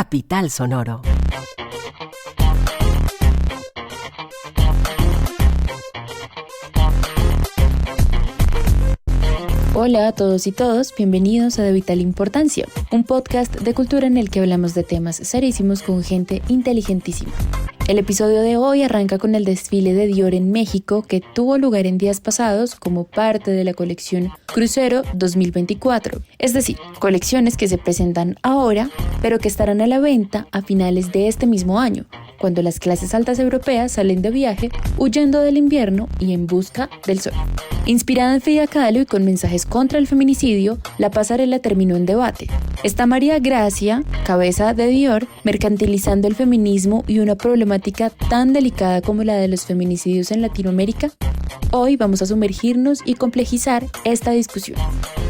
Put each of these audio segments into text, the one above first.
Capital Sonoro. Hola a todos y todas, bienvenidos a De Vital Importancia, un podcast de cultura en el que hablamos de temas serísimos con gente inteligentísima. El episodio de hoy arranca con el desfile de Dior en México que tuvo lugar en días pasados como parte de la colección Crucero 2024, es decir, colecciones que se presentan ahora, pero que estarán a la venta a finales de este mismo año, cuando las clases altas europeas salen de viaje huyendo del invierno y en busca del sol. Inspirada en Frida Kahlo y con mensajes contra el feminicidio, la pasarela terminó en debate. ¿Está María Grazia, cabeza de Dior, mercantilizando el feminismo y una problemática tan delicada como la de los feminicidios en Latinoamérica? Hoy vamos a sumergirnos y complejizar esta discusión.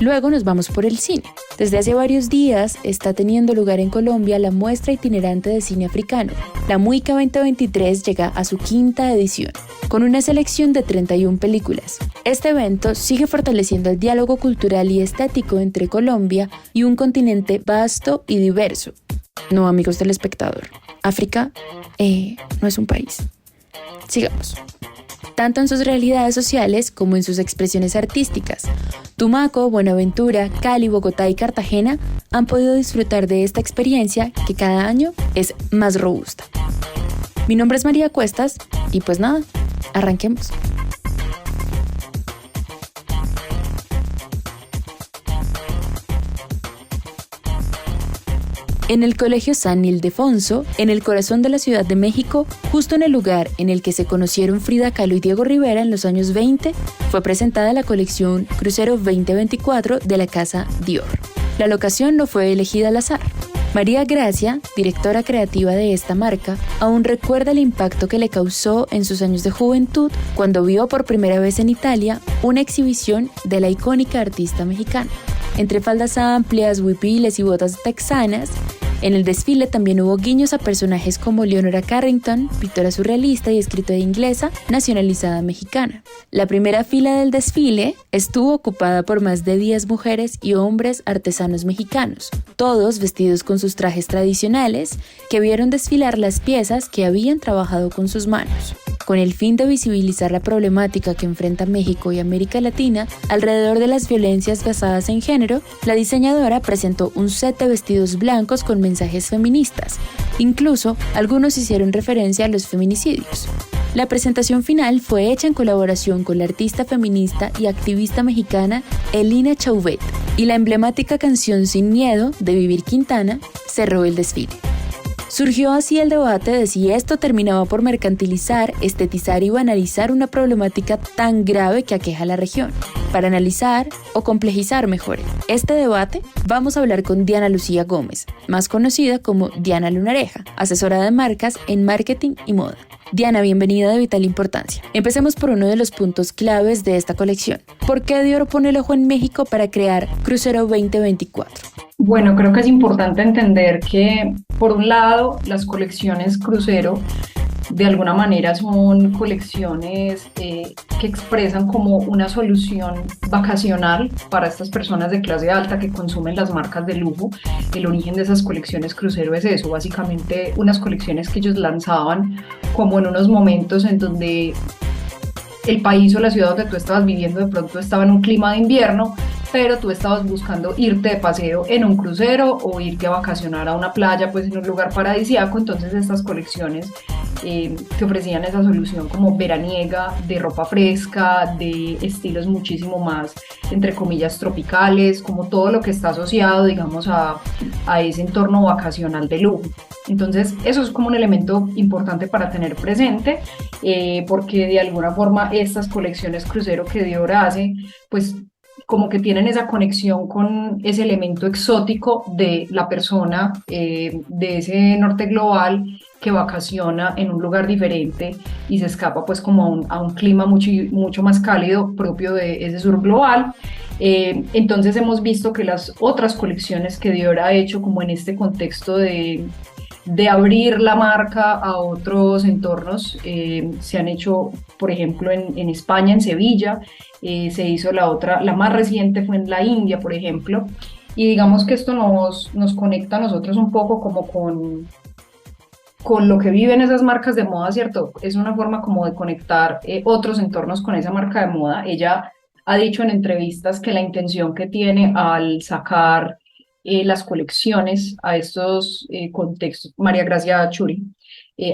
Luego nos vamos por el cine. Desde hace varios días está teniendo lugar en Colombia la muestra itinerante de cine africano. La Muica 2023 llega a su quinta edición, con una selección de 31 películas. Este evento sigue fortaleciendo el diálogo cultural y estético entre Colombia y un continente vasto y diverso. No, amigos del espectador, África no es un país. Sigamos. Tanto en sus realidades sociales como en sus expresiones artísticas. Tumaco, Buenaventura, Cali, Bogotá y Cartagena han podido disfrutar de esta experiencia que cada año es más robusta. Mi nombre es María Cuestas y pues nada, arranquemos. En el Colegio San Ildefonso, en el corazón de la Ciudad de México, justo en el lugar en el que se conocieron Frida Kahlo y Diego Rivera en los años 20, fue presentada la colección Crucero 2024 de la casa Dior. La locación no fue elegida al azar. María Grazia, directora creativa de esta marca, aún recuerda el impacto que le causó en sus años de juventud cuando vio por primera vez en Italia una exhibición de la icónica artista mexicana. Entre faldas amplias, huipiles y botas texanas, en el desfile también hubo guiños a personajes como Leonora Carrington, pintora surrealista y escritora inglesa, nacionalizada mexicana. La primera fila del desfile estuvo ocupada por más de 10 mujeres y hombres artesanos mexicanos, todos vestidos con sus trajes tradicionales, que vieron desfilar las piezas que habían trabajado con sus manos. Con el fin de visibilizar la problemática que enfrenta México y América Latina alrededor de las violencias basadas en género, la diseñadora presentó un set de vestidos blancos con mensajes feministas. Incluso, algunos hicieron referencia a los feminicidios. La presentación final fue hecha en colaboración con la artista feminista y activista mexicana Elina Chauvet, y la emblemática canción Sin Miedo de Vivir Quintana cerró el desfile. Surgió así el debate de si esto terminaba por mercantilizar, estetizar y banalizar una problemática tan grave que aqueja a la región. Para analizar o complejizar mejor este debate, vamos a hablar con Diana Lucía Gómez, más conocida como Diana Lunareja, asesora de marcas en marketing y moda. Diana, bienvenida a Vital Importancia. Empecemos por uno de los puntos claves de esta colección. ¿Por qué Dior pone el ojo en México para crear Crucero 2024? Bueno, creo que es importante entender que, por un lado, las colecciones Crucero de alguna manera son colecciones que expresan como una solución vacacional para estas personas de clase alta que consumen las marcas de lujo. El origen de esas colecciones Crucero es eso, básicamente unas colecciones que ellos lanzaban como en unos momentos en donde el país o la ciudad donde tú estabas viviendo de pronto estaba en un clima de invierno, pero tú estabas buscando irte de paseo en un crucero o irte a vacacionar a una playa, pues en un lugar paradisíaco. Entonces estas colecciones te ofrecían esa solución como veraniega, de ropa fresca, de estilos muchísimo más, entre comillas, tropicales, como todo lo que está asociado, digamos, a ese entorno vacacional de lujo. Entonces eso es como un elemento importante para tener presente, porque de alguna forma estas colecciones Crucero que Dior hace, pues como que tienen esa conexión con ese elemento exótico de la persona, de ese norte global que vacaciona en un lugar diferente y se escapa pues como a un clima mucho más cálido propio de ese sur global. Entonces hemos visto que las otras colecciones que Dior ha hecho como en este contexto de abrir la marca a otros entornos, se han hecho, por ejemplo, en España, en Sevilla, se hizo la más reciente fue en la India, por ejemplo, Y digamos que esto nos conecta a nosotros un poco como con lo que viven esas marcas de moda, ¿cierto? Es una forma como de conectar otros entornos con esa marca de moda. Ella ha dicho en entrevistas que la intención que tiene al sacar las colecciones a estos contextos, María Gracia Churi,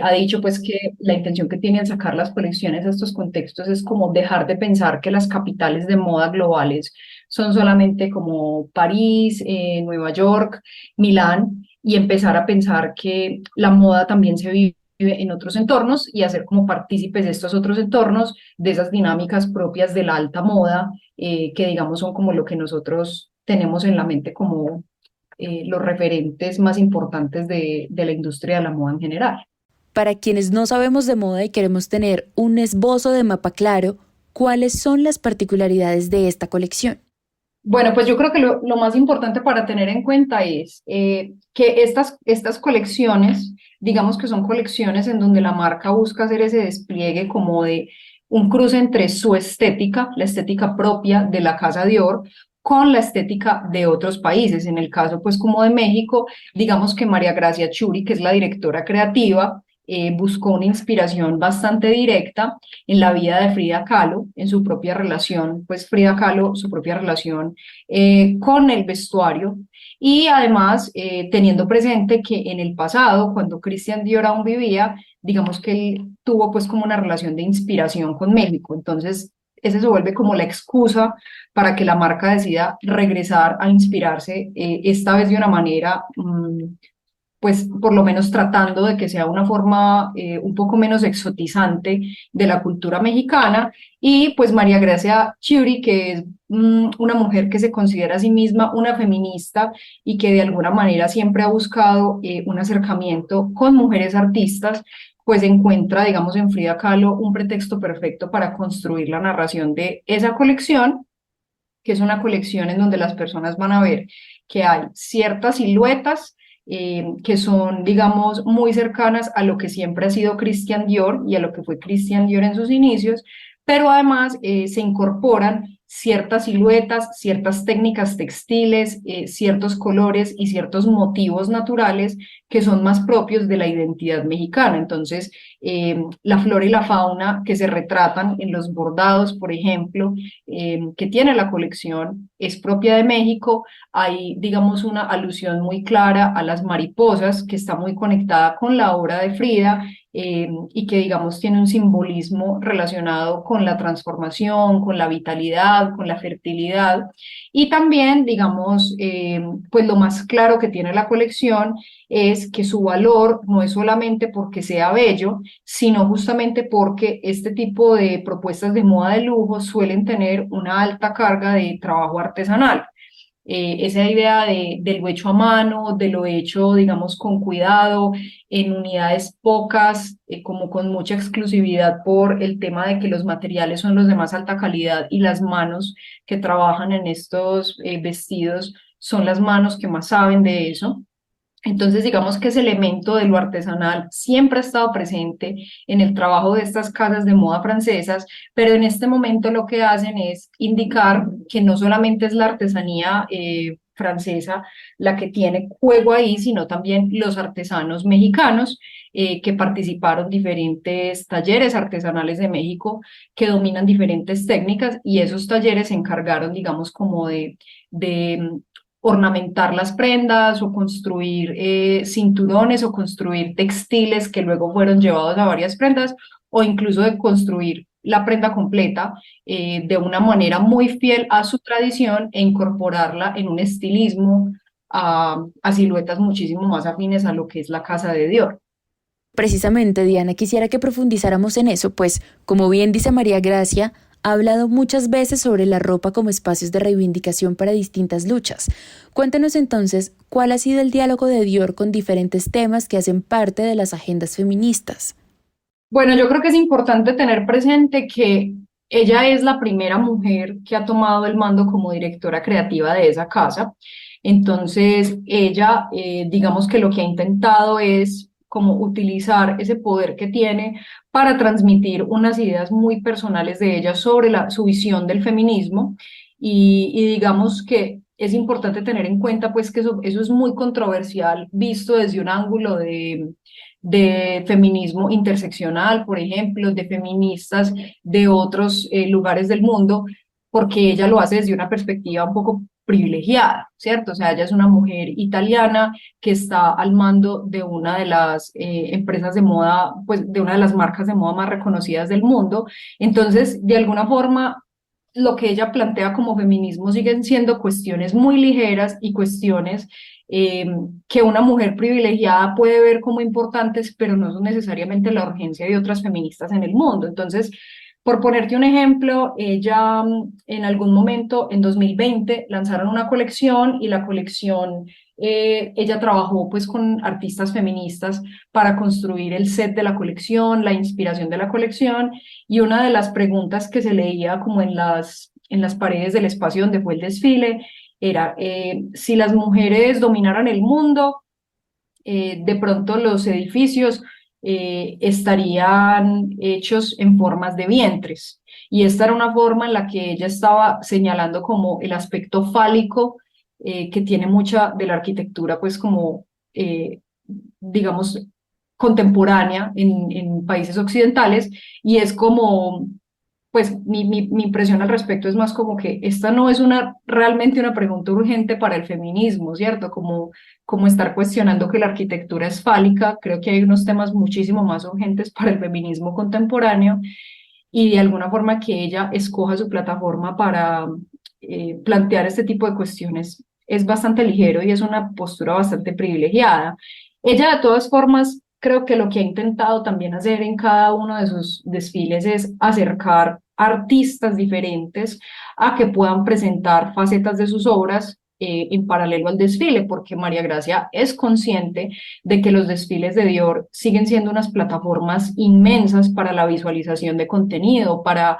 ha dicho pues que la intención que tiene al sacar las colecciones a estos contextos es como dejar de pensar que las capitales de moda globales son solamente como París, Nueva York, Milán, y empezar a pensar que la moda también se vive en otros entornos y hacer como partícipes de estos otros entornos, de esas dinámicas propias de la alta moda, que digamos son como lo que nosotros tenemos en la mente como los referentes más importantes de la industria de la moda en general. Para quienes no sabemos de moda y queremos tener un esbozo de mapa claro, ¿cuáles son las particularidades de esta colección? Bueno, pues yo creo que lo más importante para tener en cuenta es que estas colecciones, digamos que son colecciones en donde la marca busca hacer ese despliegue como de un cruce entre su estética, la estética propia de la Casa Dior, con la estética de otros países. En el caso, pues como de México, digamos que María Gracia Churi, que es la directora creativa, buscó una inspiración bastante directa en la vida de Frida Kahlo, en su propia relación, pues Frida Kahlo, su propia relación con el vestuario y además teniendo presente que en el pasado, cuando Christian Dior aún vivía, digamos que él tuvo pues como una relación de inspiración con México, entonces ese se vuelve como la excusa para que la marca decida regresar a inspirarse, esta vez de una manera pues por lo menos tratando de que sea una forma un poco menos exotizante de la cultura mexicana. Y pues María Gracia Chiuri, que es una mujer que se considera a sí misma una feminista y que de alguna manera siempre ha buscado un acercamiento con mujeres artistas, pues encuentra, digamos, en Frida Kahlo un pretexto perfecto para construir la narración de esa colección, que es una colección en donde las personas van a ver que hay ciertas siluetas que son, digamos, muy cercanas a lo que siempre ha sido Christian Dior y a lo que fue Christian Dior en sus inicios, pero además se incorporan ciertas siluetas, ciertas técnicas textiles, ciertos colores y ciertos motivos naturales que son más propios de la identidad mexicana. Entonces, la flora y la fauna que se retratan en los bordados, por ejemplo, que tiene la colección, es propia de México. Hay, digamos, una alusión muy clara a las mariposas, que está muy conectada con la obra de Frida, y que, digamos, tiene un simbolismo relacionado con la transformación, con la vitalidad, con la fertilidad. Y también, digamos, pues lo más claro que tiene la colección es que su valor no es solamente porque sea bello, sino justamente porque este tipo de propuestas de moda de lujo suelen tener una alta carga de trabajo artesanal. Esa idea de lo hecho a mano, de lo hecho, digamos, con cuidado, en unidades pocas, como con mucha exclusividad por el tema de que los materiales son los de más alta calidad y las manos que trabajan en estos vestidos son las manos que más saben de eso. Entonces, digamos que ese elemento de lo artesanal siempre ha estado presente en el trabajo de estas casas de moda francesas, pero en este momento lo que hacen es indicar que no solamente es la artesanía francesa la que tiene juego ahí, sino también los artesanos mexicanos que participaron en diferentes talleres artesanales de México que dominan diferentes técnicas y esos talleres se encargaron, digamos, como de ornamentar las prendas o construir cinturones o construir textiles que luego fueron llevados a varias prendas o incluso de construir la prenda completa de una manera muy fiel a su tradición e incorporarla en un estilismo a siluetas muchísimo más afines a lo que es la casa de Dior. Precisamente, Diana, quisiera que profundizáramos en eso, pues, como bien dice María Gracia, ha hablado muchas veces sobre la ropa como espacios de reivindicación para distintas luchas. Cuéntanos entonces cuál ha sido el diálogo de Dior con diferentes temas que hacen parte de las agendas feministas. Bueno, yo creo que es importante tener presente que ella es la primera mujer que ha tomado el mando como directora creativa de esa casa. Entonces, ella, digamos que lo que ha intentado es como utilizar ese poder que tiene para transmitir unas ideas muy personales de ella sobre su visión del feminismo y digamos que es importante tener en cuenta pues que eso es muy controversial visto desde un ángulo de feminismo interseccional, por ejemplo, de feministas de otros lugares del mundo, porque ella lo hace desde una perspectiva un poco privilegiada, ¿cierto? O sea, ella es una mujer italiana que está al mando de una de las empresas de moda, pues de una de las marcas de moda más reconocidas del mundo. Entonces, de alguna forma, lo que ella plantea como feminismo siguen siendo cuestiones muy ligeras y cuestiones eh, que una mujer privilegiada puede ver como importantes, pero no son necesariamente la urgencia de otras feministas en el mundo. Entonces, por ponerte un ejemplo, ella en algún momento, en 2020, lanzaron una colección y la colección, ella trabajó pues con artistas feministas para construir el set de la colección, la inspiración de la colección, y una de las preguntas que se leía como en las paredes del espacio donde fue el desfile era si las mujeres dominaran el mundo, de pronto los edificios estarían hechos en formas de vientres. Y esta era una forma en la que ella estaba señalando como el aspecto fálico que tiene mucha de la arquitectura, pues como, digamos, contemporánea en países occidentales, y es como pues mi impresión al respecto es más como que esta no es realmente una pregunta urgente para el feminismo, ¿cierto? Como estar cuestionando que la arquitectura es fálica, creo que hay unos temas muchísimo más urgentes para el feminismo contemporáneo, y de alguna forma que ella escoja su plataforma para plantear este tipo de cuestiones es bastante ligero y es una postura bastante privilegiada. Ella de todas formas creo que lo que ha intentado también hacer en cada uno de sus desfiles es acercar artistas diferentes a que puedan presentar facetas de sus obras en paralelo al desfile, porque María Gracia es consciente de que los desfiles de Dior siguen siendo unas plataformas inmensas para la visualización de contenido, para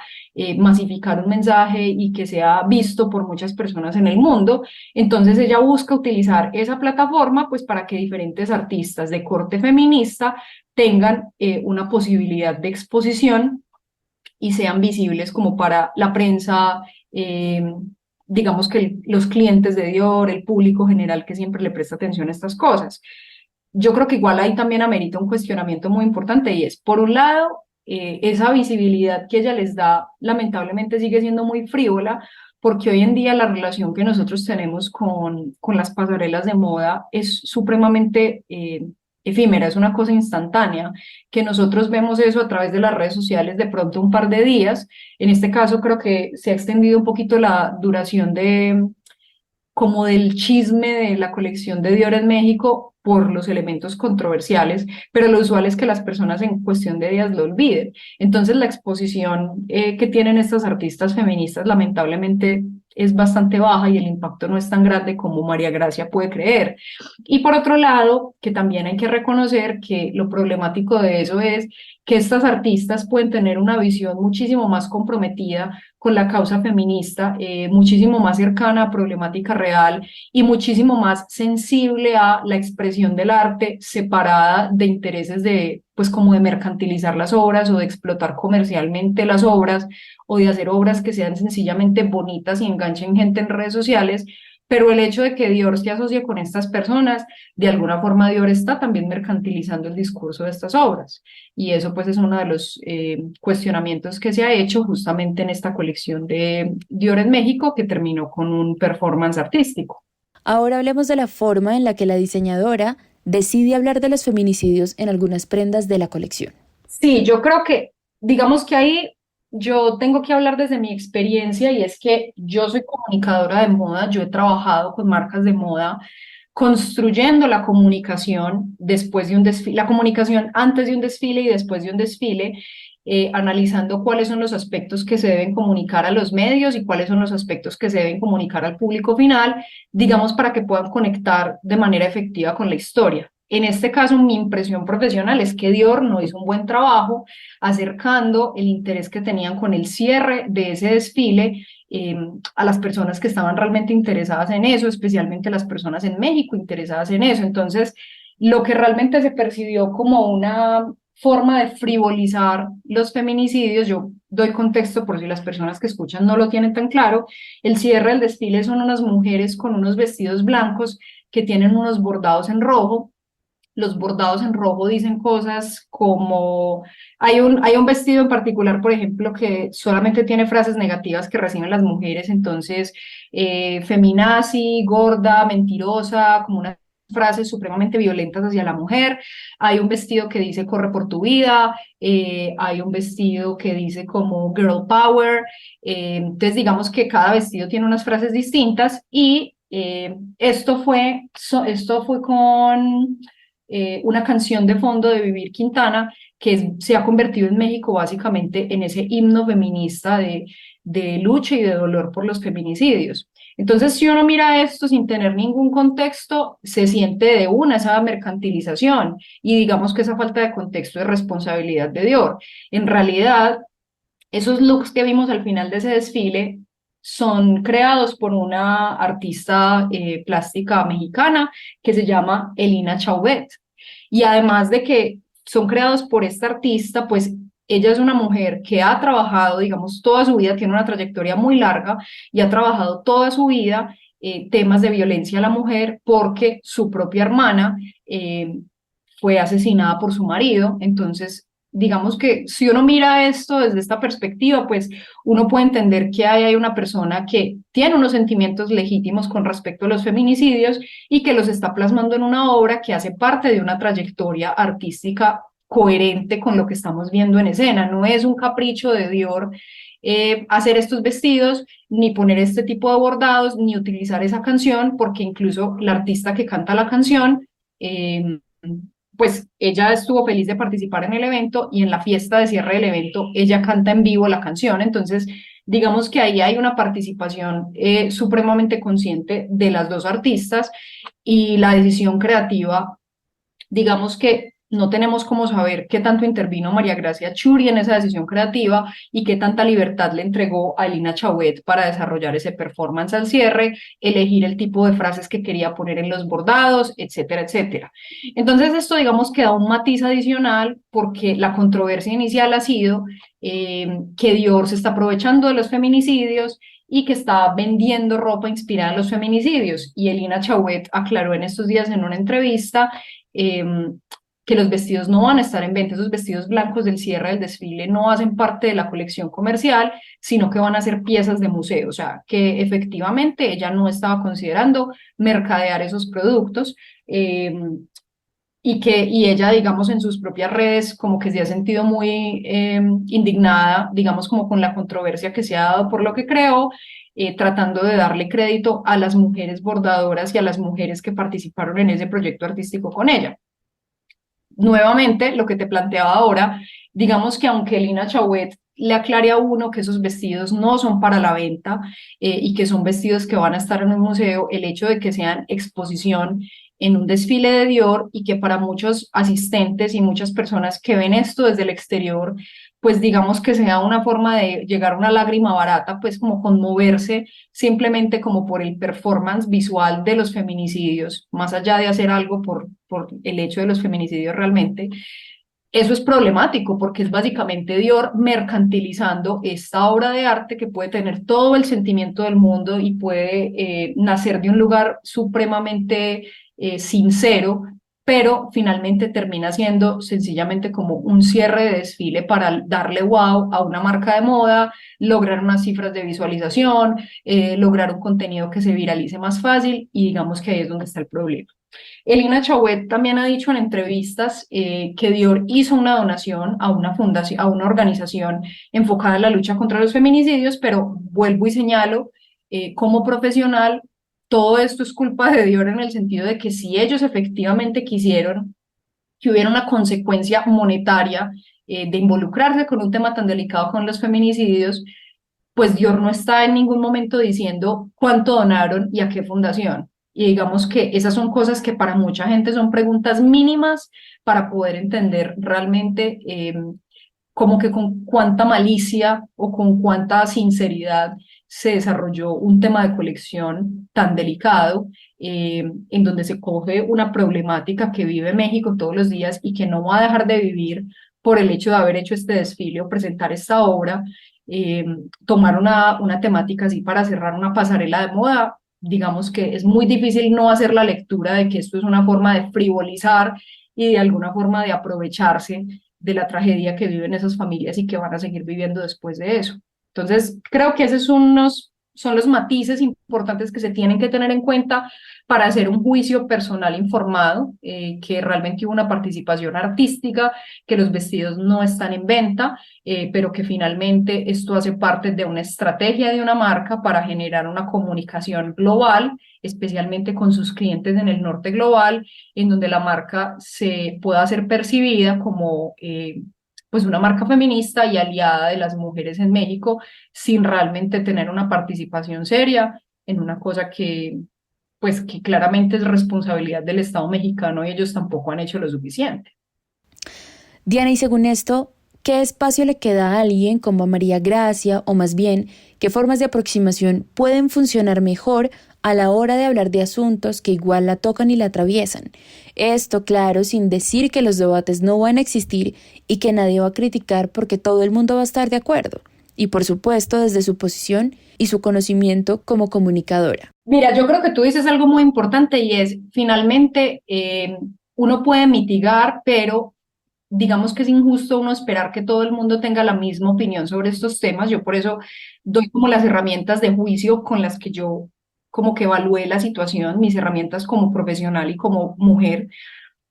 masificar un mensaje y que sea visto por muchas personas en el mundo. Entonces ella busca utilizar esa plataforma pues para que diferentes artistas de corte feminista tengan una posibilidad de exposición y sean visibles como para la prensa, digamos que los clientes de Dior, el público general que siempre le presta atención a estas cosas. Yo creo que igual ahí también amerita un cuestionamiento muy importante y es, por un lado, esa visibilidad que ella les da, lamentablemente sigue siendo muy frívola, porque hoy en día la relación que nosotros tenemos con las pasarelas de moda es supremamente efímera, es una cosa instantánea, que nosotros vemos eso a través de las redes sociales de pronto un par de días. En este caso creo que se ha extendido un poquito la duración de como del chisme de la colección de Dior en México por los elementos controversiales, pero lo usual es que las personas en cuestión de días lo olviden. Entonces la exposición que tienen estas artistas feministas lamentablemente es bastante baja y el impacto no es tan grande como María Gracia puede creer. Y por otro lado, que también hay que reconocer que lo problemático de eso es que estas artistas pueden tener una visión muchísimo más comprometida con la causa feminista, muchísimo más cercana a problemática real y muchísimo más sensible a la expresión del arte separada de intereses de, pues como de mercantilizar las obras o de explotar comercialmente las obras o de hacer obras que sean sencillamente bonitas y enganchen gente en redes sociales. Pero el hecho de que Dior se asocie con estas personas, de alguna forma Dior está también mercantilizando el discurso de estas obras. Y eso pues es uno de los cuestionamientos que se ha hecho justamente en esta colección de Dior en México que terminó con un performance artístico. Ahora hablemos de la forma en la que la diseñadora decide hablar de los feminicidios en algunas prendas de la colección. Sí, yo creo que, digamos que ahí yo tengo que hablar desde mi experiencia y es que yo soy comunicadora de moda, yo he trabajado con marcas de moda construyendo la comunicación después de un desfile, la comunicación antes de un desfile y después de un desfile, analizando cuáles son los aspectos que se deben comunicar a los medios y cuáles son los aspectos que se deben comunicar al público final, digamos, para que puedan conectar de manera efectiva con la historia. En este caso, mi impresión profesional es que Dior no hizo un buen trabajo acercando el interés que tenían con el cierre de ese desfile a las personas que estaban realmente interesadas en eso, especialmente las personas en México interesadas en eso. Entonces, lo que realmente se percibió como una forma de frivolizar los feminicidios. Yo doy contexto por si las personas que escuchan no lo tienen tan claro. El cierre del desfile son unas mujeres con unos vestidos blancos que tienen unos bordados en rojo. Los bordados en rojo dicen cosas como, hay un vestido en particular, por ejemplo, que solamente tiene frases negativas que reciben las mujeres, entonces, feminazi, gorda, mentirosa, como unas frases supremamente violentas hacia la mujer. Hay un vestido que dice corre por tu vida, hay un vestido que dice como girl power, entonces digamos que cada vestido tiene unas frases distintas y esto fue con una canción de fondo de Vivir Quintana, se ha convertido en México básicamente en ese himno feminista de lucha y de dolor por los feminicidios. Entonces, si uno mira esto sin tener ningún contexto, se siente de una esa mercantilización y digamos que esa falta de contexto es responsabilidad de Dior. En realidad, esos looks que vimos al final de ese desfile son creados por una artista plástica mexicana que se llama Elina Chauvet. Y además de que son creados por esta artista, pues ella es una mujer que ha trabajado, digamos, toda su vida, tiene una trayectoria muy larga y ha trabajado toda su vida temas de violencia a la mujer porque su propia hermana fue asesinada por su marido. Entonces, digamos que si uno mira esto desde esta perspectiva, pues uno puede entender que hay una persona que tiene unos sentimientos legítimos con respecto a los feminicidios y que los está plasmando en una obra que hace parte de una trayectoria artística coherente con lo que estamos viendo en escena. No es un capricho de Dior hacer estos vestidos, ni poner este tipo de bordados, ni utilizar esa canción, porque incluso la artista que canta la canción pues ella estuvo feliz de participar en el evento y en la fiesta de cierre del evento ella canta en vivo la canción. Entonces, digamos que ahí hay una participación supremamente consciente de las dos artistas y la decisión creativa, digamos que no tenemos cómo saber qué tanto intervino María Gracia Churi en esa decisión creativa y qué tanta libertad le entregó a Elina Chauvet para desarrollar ese performance al cierre, elegir el tipo de frases que quería poner en los bordados, etcétera, etcétera. Entonces esto digamos que da un matiz adicional porque la controversia inicial ha sido que Dior se está aprovechando de los feminicidios y que está vendiendo ropa inspirada en los feminicidios. Y Elina Chauvet aclaró en estos días en una entrevista que los vestidos no van a estar en venta, esos vestidos blancos del cierre del desfile no hacen parte de la colección comercial, sino que van a ser piezas de museo, o sea, que efectivamente ella no estaba considerando mercadear esos productos, y ella, digamos, en sus propias redes como que se ha sentido muy indignada, digamos, como con la controversia que se ha dado por lo que creó, tratando de darle crédito a las mujeres bordadoras y a las mujeres que participaron en ese proyecto artístico con ella. Nuevamente, lo que te planteaba ahora, digamos que aunque Lina Chauvet le aclare a uno que esos vestidos no son para la venta y que son vestidos que van a estar en un museo, el hecho de que sean exposición en un desfile de Dior y que para muchos asistentes y muchas personas que ven esto desde el exterior, pues digamos que sea una forma de llegar a una lágrima barata, pues como conmoverse simplemente como por el performance visual de los feminicidios, más allá de hacer algo por el hecho de los feminicidios realmente. Eso es problemático porque es básicamente Dior mercantilizando esta obra de arte que puede tener todo el sentimiento del mundo y puede nacer de un lugar supremamente sincero, pero finalmente termina siendo sencillamente como un cierre de desfile para darle wow a una marca de moda, lograr unas cifras de visualización, lograr un contenido que se viralice más fácil y digamos que ahí es donde está el problema. Elina Chauvet también ha dicho en entrevistas que Dior hizo una donación a una fundación, a una organización enfocada en la lucha contra los feminicidios, pero vuelvo y señalo, como profesional, todo esto es culpa de Dior en el sentido de que si ellos efectivamente quisieron que hubiera una consecuencia monetaria de involucrarse con un tema tan delicado como los feminicidios, pues Dior no está en ningún momento diciendo cuánto donaron y a qué fundación. Y digamos que esas son cosas que para mucha gente son preguntas mínimas para poder entender realmente como que con cuánta malicia o con cuánta sinceridad se desarrolló un tema de colección tan delicado, en donde se coge una problemática que vive México todos los días y que no va a dejar de vivir por el hecho de haber hecho este desfile o presentar esta obra, eh, tomar una temática así para cerrar una pasarela de moda. Digamos que es muy difícil no hacer la lectura de que esto es una forma de frivolizar y de alguna forma de aprovecharse de la tragedia que viven esas familias y que van a seguir viviendo después de eso. Entonces, creo que esos son los matices importantes que se tienen que tener en cuenta para hacer un juicio personal informado, que realmente hubo una participación artística, que los vestidos no están en venta, pero que finalmente esto hace parte de una estrategia de una marca para generar una comunicación global, especialmente con sus clientes en el norte global, en donde la marca se pueda ser percibida como pues una marca feminista y aliada de las mujeres en México, sin realmente tener una participación seria en una cosa que pues que claramente es responsabilidad del Estado mexicano y ellos tampoco han hecho lo suficiente. Diana, y según esto, ¿qué espacio le queda a alguien como a María Gracia, o más bien, qué formas de aproximación pueden funcionar mejor a la hora de hablar de asuntos que igual la tocan y la atraviesan? Esto, claro, sin decir que los debates no van a existir y que nadie va a criticar porque todo el mundo va a estar de acuerdo. Y por supuesto, desde su posición y su conocimiento como comunicadora. Mira, yo creo que tú dices algo muy importante y es, finalmente, uno puede mitigar, pero digamos que es injusto uno esperar que todo el mundo tenga la misma opinión sobre estos temas. Yo por eso doy como las herramientas de juicio con las que yo como que evalué la situación, mis herramientas como profesional y como mujer,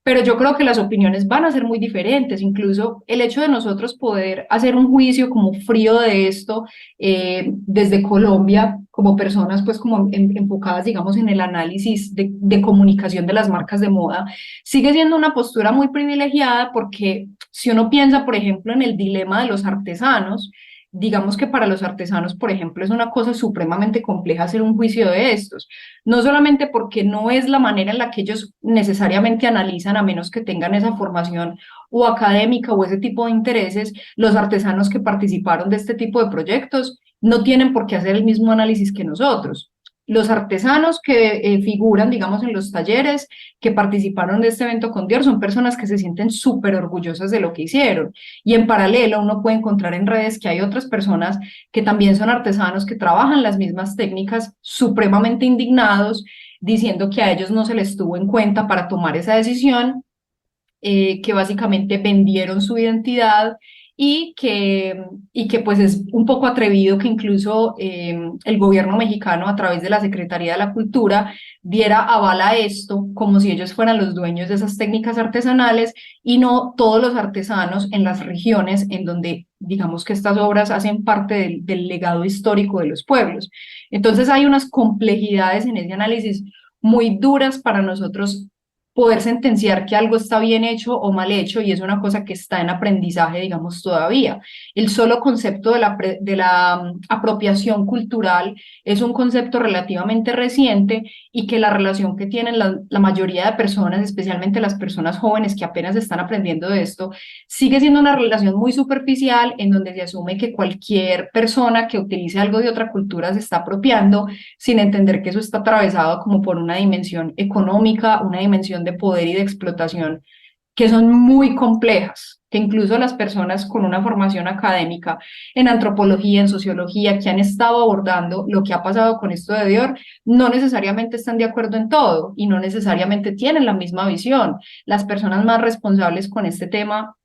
pero yo creo que las opiniones van a ser muy diferentes. Incluso el hecho de nosotros poder hacer un juicio como frío de esto, desde Colombia, como personas pues como enfocadas, digamos, en el análisis de comunicación de las marcas de moda, sigue siendo una postura muy privilegiada, porque si uno piensa, por ejemplo, en el dilema de los artesanos, digamos que para los artesanos, por ejemplo, es una cosa supremamente compleja hacer un juicio de estos, no solamente porque no es la manera en la que ellos necesariamente analizan, a menos que tengan esa formación o académica o ese tipo de intereses. Los artesanos que participaron de este tipo de proyectos no tienen por qué hacer el mismo análisis que nosotros. Los artesanos que figuran, digamos, en los talleres que participaron de este evento con Dior son personas que se sienten súper orgullosas de lo que hicieron. Y en paralelo uno puede encontrar en redes que hay otras personas que también son artesanos, que trabajan las mismas técnicas, supremamente indignados, diciendo que a ellos no se les tuvo en cuenta para tomar esa decisión, que básicamente vendieron su identidad y que pues es un poco atrevido que incluso el gobierno mexicano, a través de la Secretaría de la Cultura, diera aval a esto como si ellos fueran los dueños de esas técnicas artesanales y no todos los artesanos en las regiones en donde digamos que estas obras hacen parte del legado histórico de los pueblos. Entonces hay unas complejidades en ese análisis muy duras para nosotros poder sentenciar que algo está bien hecho o mal hecho, y es una cosa que está en aprendizaje, digamos, todavía. El solo concepto de la apropiación cultural es un concepto relativamente reciente, y que la relación que tienen la mayoría de personas, especialmente las personas jóvenes que apenas están aprendiendo de esto, sigue siendo una relación muy superficial, en donde se asume que cualquier persona que utilice algo de otra cultura se está apropiando, sin entender que eso está atravesado como por una dimensión económica, una dimensión de poder y de explotación que son muy complejas, que incluso las personas con una formación académica en antropología, en sociología, que han estado abordando lo que ha pasado con esto de Dior, no necesariamente están de acuerdo en todo y no necesariamente tienen la misma visión. Las personas más responsables con este tema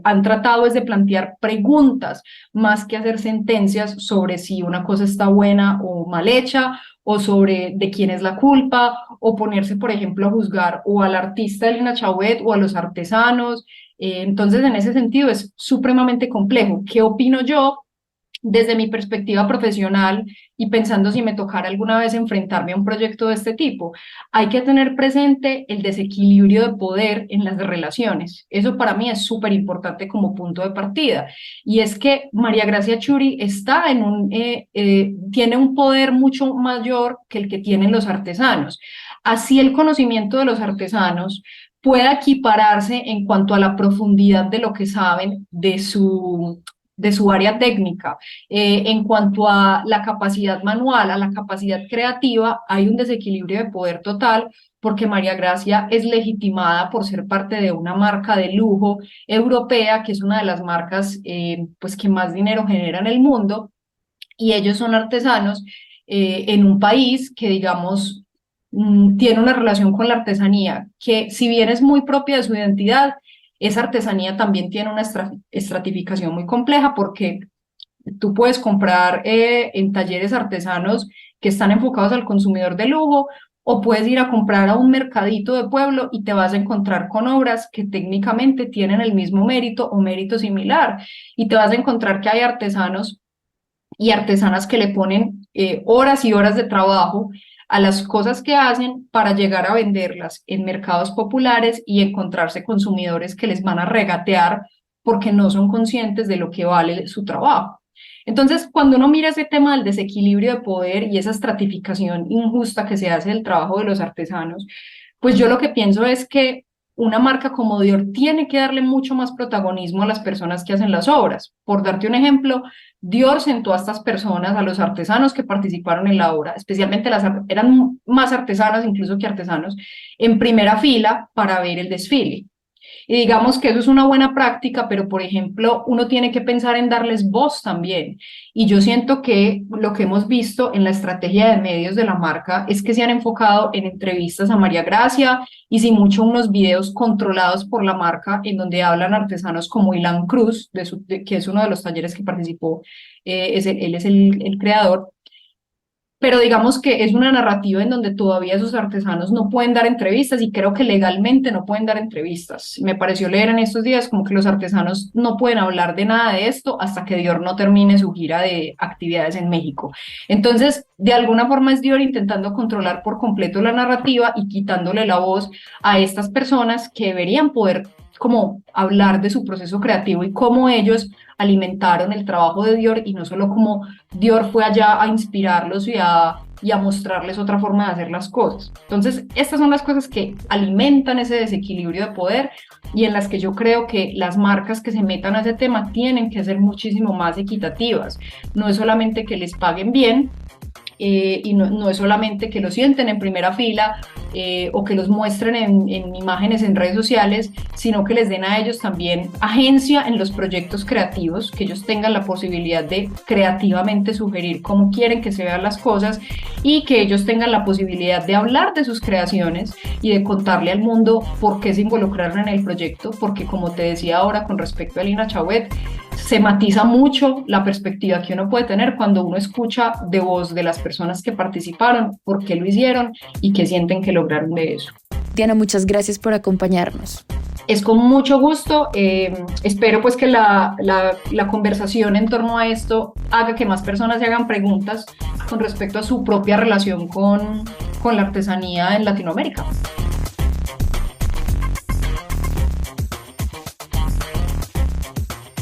han tratado es de plantear preguntas más que hacer sentencias sobre si una cosa está buena o mal hecha, o sobre de quién es la culpa, o ponerse, por ejemplo, a juzgar o al artista Elena Chauvet o a los artesanos. Entonces, en ese sentido, es supremamente complejo. ¿Qué opino yo? Desde mi perspectiva profesional y pensando si me tocara alguna vez enfrentarme a un proyecto de este tipo, hay que tener presente el desequilibrio de poder en las relaciones. Eso para mí es súper importante como punto de partida. Y es que María Gracia Churi está tiene un poder mucho mayor que el que tienen los artesanos. Así el conocimiento de los artesanos pueda equipararse en cuanto a la profundidad de lo que saben de su área técnica. En cuanto a la capacidad manual, a la capacidad creativa, hay un desequilibrio de poder total porque María Gracia es legitimada por ser parte de una marca de lujo europea, que es una de las marcas pues que más dinero genera en el mundo, y ellos son artesanos en un país que, digamos, tiene una relación con la artesanía, que si bien es muy propia de su identidad, esa artesanía también tiene una estratificación muy compleja porque tú puedes comprar en talleres artesanos que están enfocados al consumidor de lujo, o puedes ir a comprar a un mercadito de pueblo y te vas a encontrar con obras que técnicamente tienen el mismo mérito o mérito similar, y te vas a encontrar que hay artesanos y artesanas que le ponen horas y horas de trabajo a las cosas que hacen para llegar a venderlas en mercados populares y encontrarse consumidores que les van a regatear porque no son conscientes de lo que vale su trabajo. Entonces, cuando uno mira ese tema del desequilibrio de poder y esa estratificación injusta que se hace del trabajo de los artesanos, pues yo lo que pienso es que una marca como Dior tiene que darle mucho más protagonismo a las personas que hacen las obras. Por darte un ejemplo, Dior sentó a estas personas, a los artesanos que participaron en la obra, especialmente eran más artesanas incluso que artesanos, en primera fila para ver el desfile. Y digamos que eso es una buena práctica, pero por ejemplo, uno tiene que pensar en darles voz también. Y yo siento que lo que hemos visto en la estrategia de medios de la marca es que se han enfocado en entrevistas a María Gracia y si mucho unos videos controlados por la marca en donde hablan artesanos como Ilan Cruz, que es uno de los talleres que participó, él es el creador. Pero digamos que es una narrativa en donde todavía esos artesanos no pueden dar entrevistas y creo que legalmente no pueden dar entrevistas. Me pareció leer en estos días como que los artesanos no pueden hablar de nada de esto hasta que Dior no termine su gira de actividades en México. Entonces, de alguna forma es Dior intentando controlar por completo la narrativa y quitándole la voz a estas personas que deberían poder como hablar de su proceso creativo y cómo ellos alimentaron el trabajo de Dior y no solo como Dior fue allá a inspirarlos y a mostrarles otra forma de hacer las cosas. Entonces, estas son las cosas que alimentan ese desequilibrio de poder y en las que yo creo que las marcas que se metan a ese tema tienen que ser muchísimo más equitativas. No es solamente que les paguen bien, y no es solamente que lo sienten en primera fila o que los muestren en imágenes en redes sociales, sino que les den a ellos también agencia en los proyectos creativos, que ellos tengan la posibilidad de creativamente sugerir cómo quieren que se vean las cosas y que ellos tengan la posibilidad de hablar de sus creaciones y de contarle al mundo por qué se involucraron en el proyecto, porque como te decía ahora con respecto a Lina Chauvet, se matiza mucho la perspectiva que uno puede tener cuando uno escucha de voz de las personas que participaron, por qué lo hicieron y qué sienten que lograron de eso. Diana, muchas gracias por acompañarnos. Es con mucho gusto, espero pues que la conversación en torno a esto haga que más personas se hagan preguntas con respecto a su propia relación con la artesanía en Latinoamérica.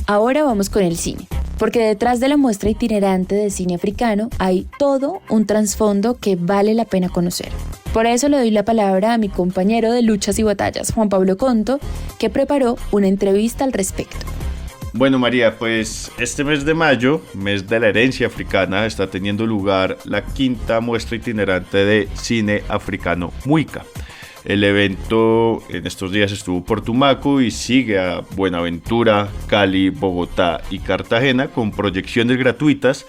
Ahora vamos con el cine, porque detrás de la muestra itinerante de cine africano hay todo un trasfondo que vale la pena conocer. Por eso le doy la palabra a mi compañero de luchas y batallas, Juan Pablo Conto, que preparó una entrevista al respecto. Bueno, María, pues este mes de mayo, mes de la herencia africana, está teniendo lugar la quinta muestra itinerante de cine africano Muica. El evento en estos días estuvo por Tumaco y sigue a Buenaventura, Cali, Bogotá y Cartagena con proyecciones gratuitas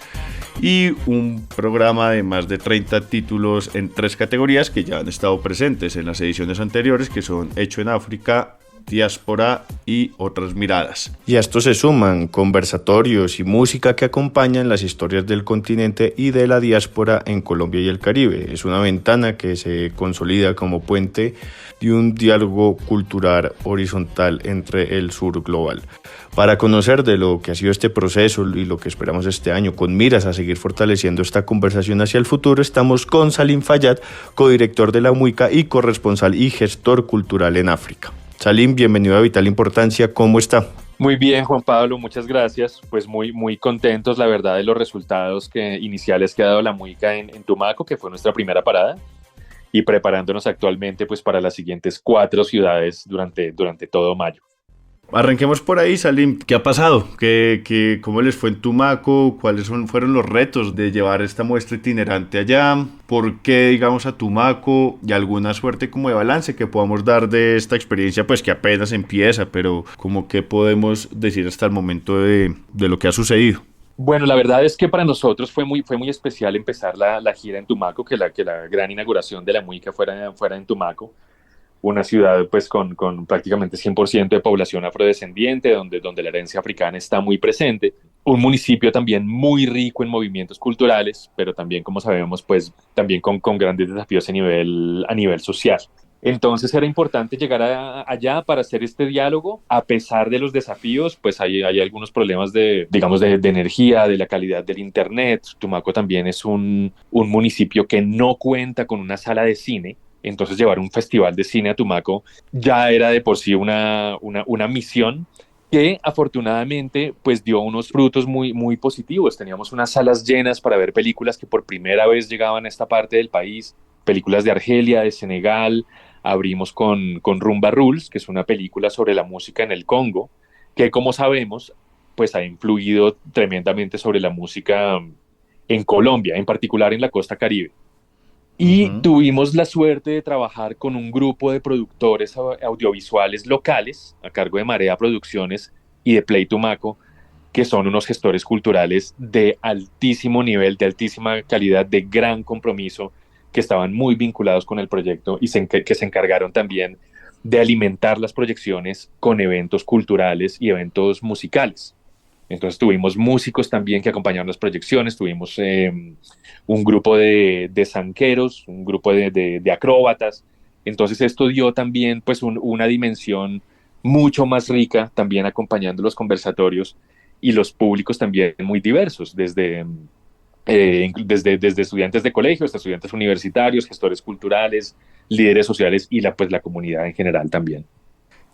y un programa de más de 30 títulos en 3 categorías que ya han estado presentes en las ediciones anteriores, que son Hecho en África, Diáspora y Otras Miradas. Y a esto se suman conversatorios y música que acompañan las historias del continente y de la diáspora en Colombia y el Caribe. Es una ventana que se consolida como puente de un diálogo cultural horizontal entre el sur global. Para conocer de lo que ha sido este proceso y lo que esperamos este año, con miras a seguir fortaleciendo esta conversación hacia el futuro, estamos con Salim Fayad, codirector de la Muica y corresponsal y gestor cultural en África. Salim, bienvenido a Vital Importancia, ¿cómo está? Muy bien, Juan Pablo, muchas gracias. Pues muy contentos, la verdad, de los resultados iniciales que ha dado la Muica en Tumaco, que fue nuestra primera parada, y preparándonos actualmente pues para las siguientes 4 ciudades durante todo mayo. Arranquemos por ahí, Salim. ¿Qué ha pasado? ¿Cómo les fue en Tumaco? ¿Fueron los retos de llevar esta muestra itinerante allá? ¿Por qué, digamos, a Tumaco? Y alguna suerte como de balance que podamos dar de esta experiencia, pues que apenas empieza, pero como que podemos decir hasta el momento de lo que ha sucedido. Bueno, la verdad es que para nosotros fue muy especial empezar la gira en Tumaco, que la gran inauguración de la Muica fuera en Tumaco, una ciudad pues con prácticamente 100% de población afrodescendiente, donde la herencia africana está muy presente, un municipio también muy rico en movimientos culturales, pero también, como sabemos, pues también con grandes desafíos a nivel social. Entonces era importante llegar allá para hacer este diálogo. A pesar de los desafíos, pues hay algunos problemas digamos, de energía, de la calidad del internet. Tumaco también es un municipio que no cuenta con una sala de cine. Entonces llevar un festival de cine a Tumaco ya era de por sí una misión que afortunadamente pues dio unos frutos muy positivos. Teníamos unas salas llenas para ver películas que por primera vez llegaban a esta parte del país, películas de Argelia, de Senegal. Abrimos con Rumba Rules, que es una película sobre la música en el Congo, que como sabemos pues ha influido tremendamente sobre la música en Colombia, en particular en la costa Caribe. Y tuvimos la suerte de trabajar con un grupo de productores audiovisuales locales a cargo de Marea Producciones y de Play Tumaco, que son unos gestores culturales de altísimo nivel, de altísima calidad, de gran compromiso, que estaban muy vinculados con el proyecto y que se encargaron también de alimentar las proyecciones con eventos culturales y eventos musicales. Entonces tuvimos músicos también que acompañaron las proyecciones, tuvimos un grupo de zanqueros, un grupo de acróbatas. Entonces esto dio también pues una dimensión mucho más rica, también acompañando los conversatorios y los públicos también muy diversos, desde estudiantes de colegio hasta estudiantes universitarios, gestores culturales, líderes sociales y la comunidad en general también.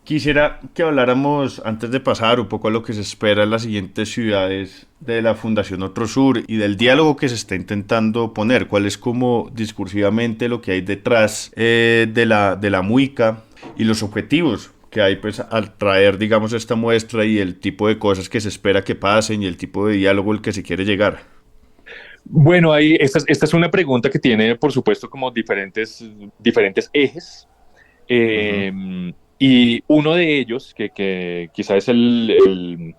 Quisiera que habláramos, antes de pasar un poco a lo que se espera en las siguientes ciudades de la Fundación Otro Sur y del diálogo que se está intentando poner, cuál es como discursivamente lo que hay detrás de la Muica y los objetivos que hay pues al traer, digamos, esta muestra y el tipo de cosas que se espera que pasen y el tipo de diálogo al que se quiere llegar. Bueno, esta es una pregunta que tiene, por supuesto, como diferentes ejes. Y uno de ellos, que quizás es el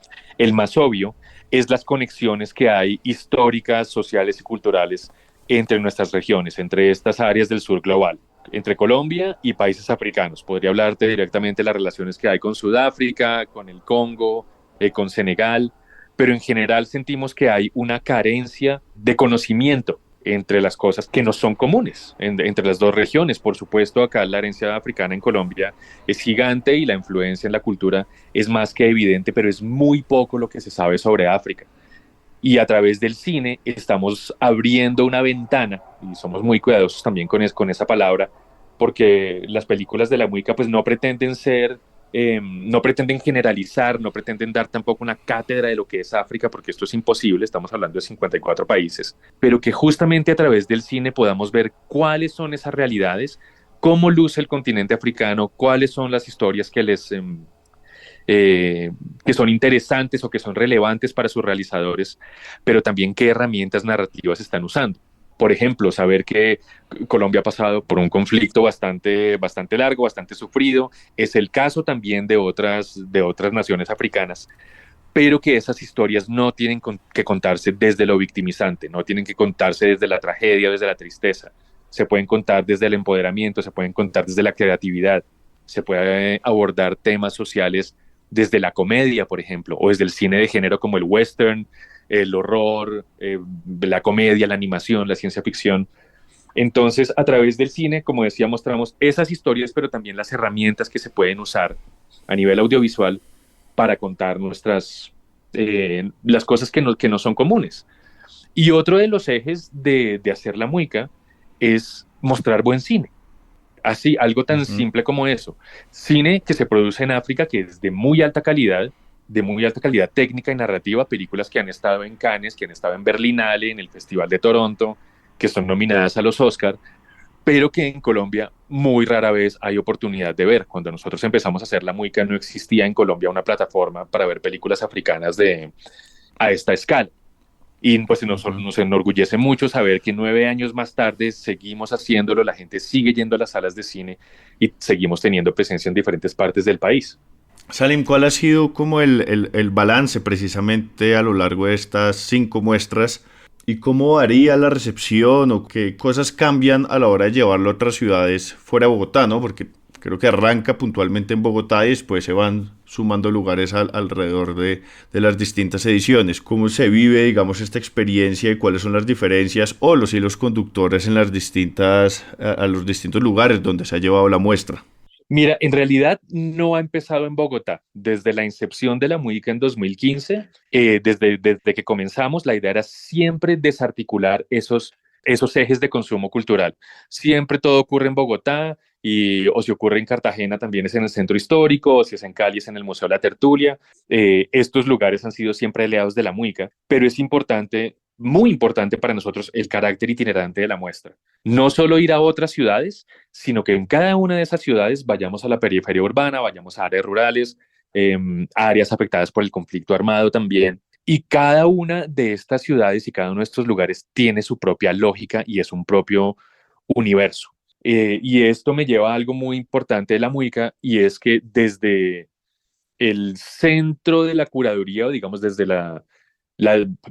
más obvio, es las conexiones que hay históricas, sociales y culturales entre nuestras regiones, entre estas áreas del sur global, entre Colombia y países africanos. Podría hablarte directamente de las relaciones que hay con Sudáfrica, con el Congo, con Senegal, pero en general sentimos que hay una carencia de conocimiento entre las cosas que no son comunes, entre las dos regiones. Por supuesto, acá la herencia africana en Colombia es gigante y la influencia en la cultura es más que evidente, pero es muy poco lo que se sabe sobre África. Y a través del cine estamos abriendo una ventana, y somos muy cuidadosos también con esa palabra, porque las películas de la Muica pues no pretenden no pretenden generalizar, no pretenden dar tampoco una cátedra de lo que es África, porque esto es imposible, estamos hablando de 54 países, pero que justamente a través del cine podamos ver cuáles son esas realidades, cómo luce el continente africano, cuáles son las historias que son interesantes o que son relevantes para sus realizadores, pero también qué herramientas narrativas están usando. Por ejemplo, saber que Colombia ha pasado por un conflicto bastante largo, bastante sufrido. Es el caso también de otras naciones africanas, pero que esas historias no tienen que contarse desde lo victimizante, no tienen que contarse desde la tragedia, desde la tristeza. Se pueden contar desde el empoderamiento, se pueden contar desde la creatividad, se puede abordar temas sociales desde la comedia, por ejemplo, o desde el cine de género como el western, el horror, la comedia, la animación, la ciencia ficción. Entonces, a través del cine, como decía, mostramos esas historias, pero también las herramientas que se pueden usar a nivel audiovisual para contar las cosas que no son comunes. Y otro de los ejes de hacer la Muica es mostrar buen cine. Así, algo tan simple como eso. Cine que se produce en África, que es de muy alta calidad técnica y narrativa, películas que han estado en Cannes, que han estado en Berlinale, en el Festival de Toronto, que son nominadas a los Oscar, pero que en Colombia muy rara vez hay oportunidad de ver. Cuando nosotros empezamos a hacer la Muica no existía en Colombia una plataforma para ver películas africanas a esta escala. Y pues nos enorgullece mucho saber que 9 años más tarde seguimos haciéndolo, la gente sigue yendo a las salas de cine y seguimos teniendo presencia en diferentes partes del país. Salim, ¿cuál ha sido como el balance precisamente a lo largo de estas 5 muestras? ¿Y cómo varía la recepción o qué cosas cambian a la hora de llevarlo a otras ciudades fuera de Bogotá, ¿no? Porque creo que arranca puntualmente en Bogotá y después se van sumando lugares alrededor de las distintas ediciones. ¿Cómo se vive, digamos, esta experiencia y cuáles son las diferencias o los hilos conductores en las a los distintos lugares donde se ha llevado la muestra? Mira, en realidad no ha empezado en Bogotá. Desde la incepción de la Muica en 2015, desde que comenzamos, la idea era siempre desarticular esos ejes de consumo cultural. Siempre todo ocurre en Bogotá, o si ocurre en Cartagena también es en el centro histórico, o si es en Cali es en el Museo de la Tertulia. Estos lugares han sido siempre aliados de la Muica, pero es importante, muy importante para nosotros, el carácter itinerante de la muestra. No solo ir a otras ciudades, sino que en cada una de esas ciudades vayamos a la periferia urbana, vayamos a áreas rurales, áreas afectadas por el conflicto armado también. Y cada una de estas ciudades y cada uno de estos lugares tiene su propia lógica y es un propio universo. Y esto me lleva a algo muy importante de la Muica, y es que desde el centro de la curaduría, o digamos desde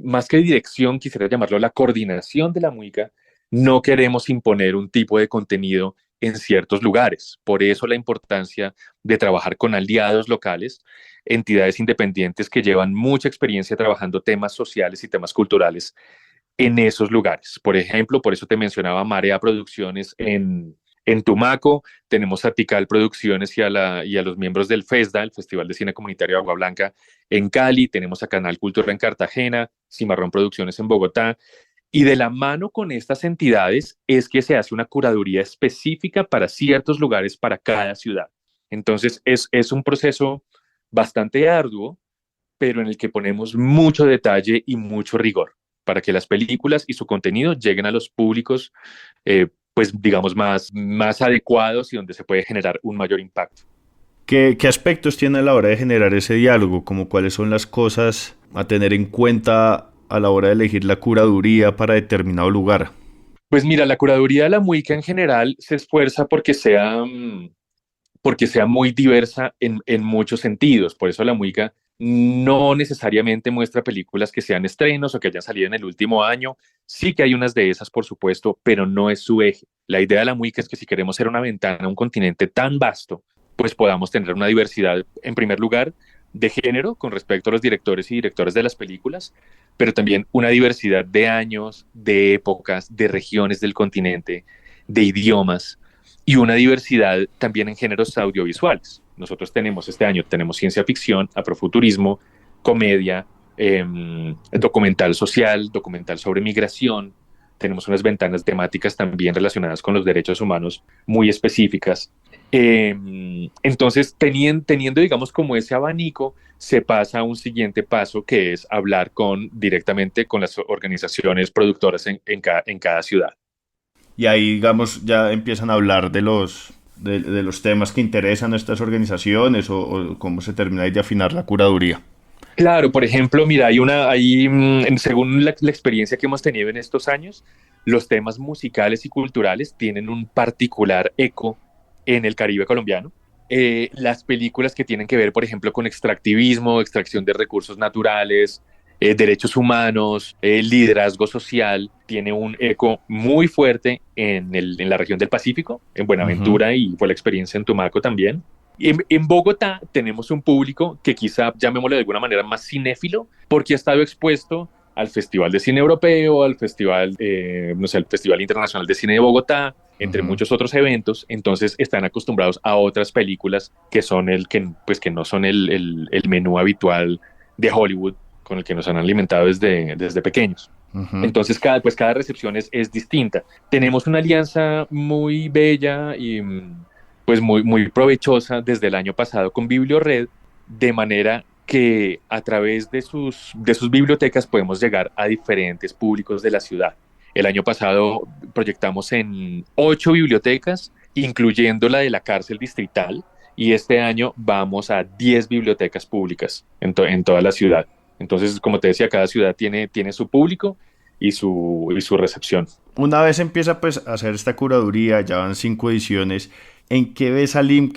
más que dirección, quisiera llamarlo la coordinación de la Muica, no queremos imponer un tipo de contenido en ciertos lugares. Por eso la importancia de trabajar con aliados locales, entidades independientes que llevan mucha experiencia trabajando temas sociales y temas culturales en esos lugares. Por ejemplo, por eso te mencionaba Marea Producciones en Tumaco, tenemos a Tikal Producciones y a los miembros del FESDA, el Festival de Cine Comunitario de Agua Blanca, en Cali, tenemos a Canal Cultura en Cartagena, Cimarrón Producciones en Bogotá, y de la mano con estas entidades es que se hace una curaduría específica para ciertos lugares, para cada ciudad. Entonces es un proceso bastante arduo, pero en el que ponemos mucho detalle y mucho rigor para que las películas y su contenido lleguen a los públicos, pues digamos, más adecuados y donde se puede generar un mayor impacto. ¿Qué aspectos tiene a la hora de generar ese diálogo? Como cuáles son las cosas a tener en cuenta a la hora de elegir la curaduría para determinado lugar? Pues mira, la curaduría de la Muica en general se esfuerza porque sea muy diversa en muchos sentidos. Por eso la Muica no necesariamente muestra películas que sean estrenos o que hayan salido en el último año. Sí que hay unas de esas, por supuesto, pero no es su eje. La idea de la Muica es que si queremos ser una ventana a un continente tan vasto, pues podamos tener una diversidad, en primer lugar, de género con respecto a los directores y directoras de las películas, pero también una diversidad de años, de épocas, de regiones del continente, de idiomas, y una diversidad también en géneros audiovisuales. Nosotros este año tenemos ciencia ficción, afrofuturismo, comedia, documental social, documental sobre migración. Tenemos unas ventanas temáticas también relacionadas con los derechos humanos muy específicas. Entonces, teniendo, digamos, como ese abanico, se pasa a un siguiente paso, que es hablar directamente con las organizaciones productoras en cada ciudad. Y ahí, digamos, ya empiezan a hablar de los temas que interesan a estas organizaciones o cómo se termina de afinar la curaduría. Claro, por ejemplo, mira, según la experiencia que hemos tenido en estos años, los temas musicales y culturales tienen un particular eco en el Caribe colombiano. Las películas que tienen que ver, por ejemplo, con extractivismo, extracción de recursos naturales, derechos humanos, liderazgo social, tiene un eco muy fuerte en la región del Pacífico, en Buenaventura, y fue la experiencia en Tumaco también. En Bogotá tenemos un público que quizá, llamémoslo de alguna manera, más cinéfilo, porque ha estado expuesto al Festival de Cine Europeo, al Festival, al Festival Internacional de Cine de Bogotá, entre muchos otros eventos. Entonces están acostumbrados a otras películas que no son el menú habitual de Hollywood con el que nos han alimentado desde pequeños. Entonces cada recepción es distinta. Tenemos una alianza muy bella y pues muy, muy provechosa desde el año pasado con Bibliored, de manera que a través de sus bibliotecas podemos llegar a diferentes públicos de la ciudad. El año pasado proyectamos en 8 bibliotecas, incluyendo la de la cárcel distrital, y este año vamos a 10 bibliotecas públicas en toda la ciudad. Entonces, como te decía, cada ciudad tiene su público y su recepción. Una vez empieza pues a hacer esta curaduría, ya van 5 ediciones, ¿en qué ve Salim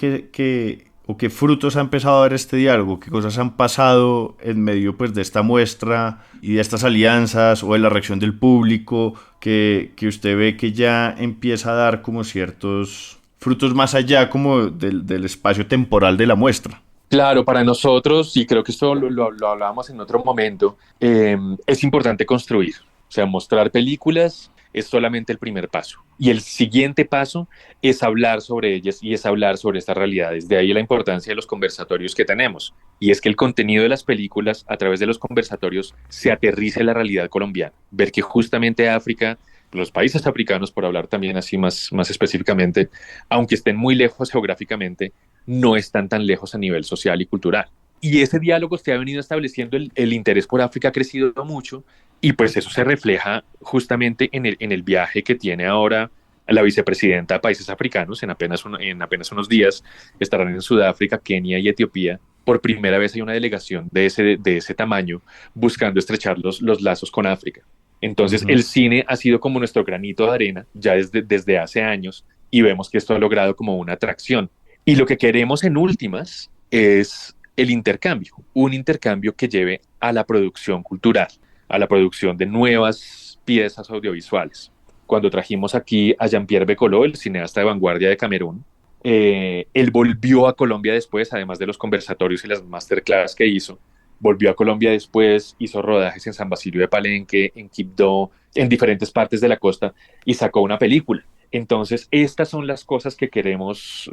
o qué frutos ha empezado a dar este diálogo? ¿Qué cosas han pasado en medio pues de esta muestra y de estas alianzas o de la reacción del público que usted ve que ya empieza a dar como ciertos frutos más allá como del espacio temporal de la muestra? Claro, para nosotros, y creo que esto lo hablábamos en otro momento, es importante construir. O sea, mostrar películas es solamente el primer paso. Y el siguiente paso es hablar sobre ellas y es hablar sobre estas realidades. De ahí la importancia de los conversatorios que tenemos. Y es que el contenido de las películas, a través de los conversatorios, se aterriza en la realidad colombiana. Ver que justamente África, los países africanos, por hablar también así más específicamente, aunque estén muy lejos geográficamente, no están tan lejos a nivel social y cultural. Y ese diálogo se ha venido estableciendo, el interés por África ha crecido mucho, y pues eso se refleja justamente en el viaje que tiene ahora la vicepresidenta a países africanos. En apenas unos días estarán en Sudáfrica, Kenia y Etiopía. Por primera vez hay una delegación de ese tamaño buscando estrechar los lazos con África. Entonces el cine ha sido como nuestro granito de arena ya desde hace años, y vemos que esto ha logrado como una atracción. Y lo que queremos en últimas es el intercambio, un intercambio que lleve a la producción cultural, a la producción de nuevas piezas audiovisuales. Cuando trajimos aquí a Jean-Pierre Becolot, el cineasta de vanguardia de Camerún, él volvió a Colombia después, además de los conversatorios y las masterclass que hizo, volvió a Colombia después, hizo rodajes en San Basilio de Palenque, en Quibdó, en diferentes partes de la costa, y sacó una película. Entonces, estas son las cosas que queremos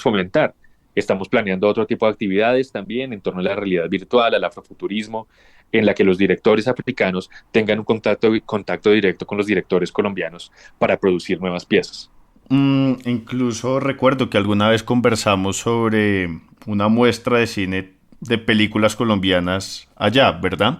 fomentar. Estamos planeando otro tipo de actividades también en torno a la realidad virtual, al afrofuturismo, en la que los directores africanos tengan un contacto directo con los directores colombianos para producir nuevas piezas. Incluso recuerdo que alguna vez conversamos sobre una muestra de cine de películas colombianas allá, ¿verdad?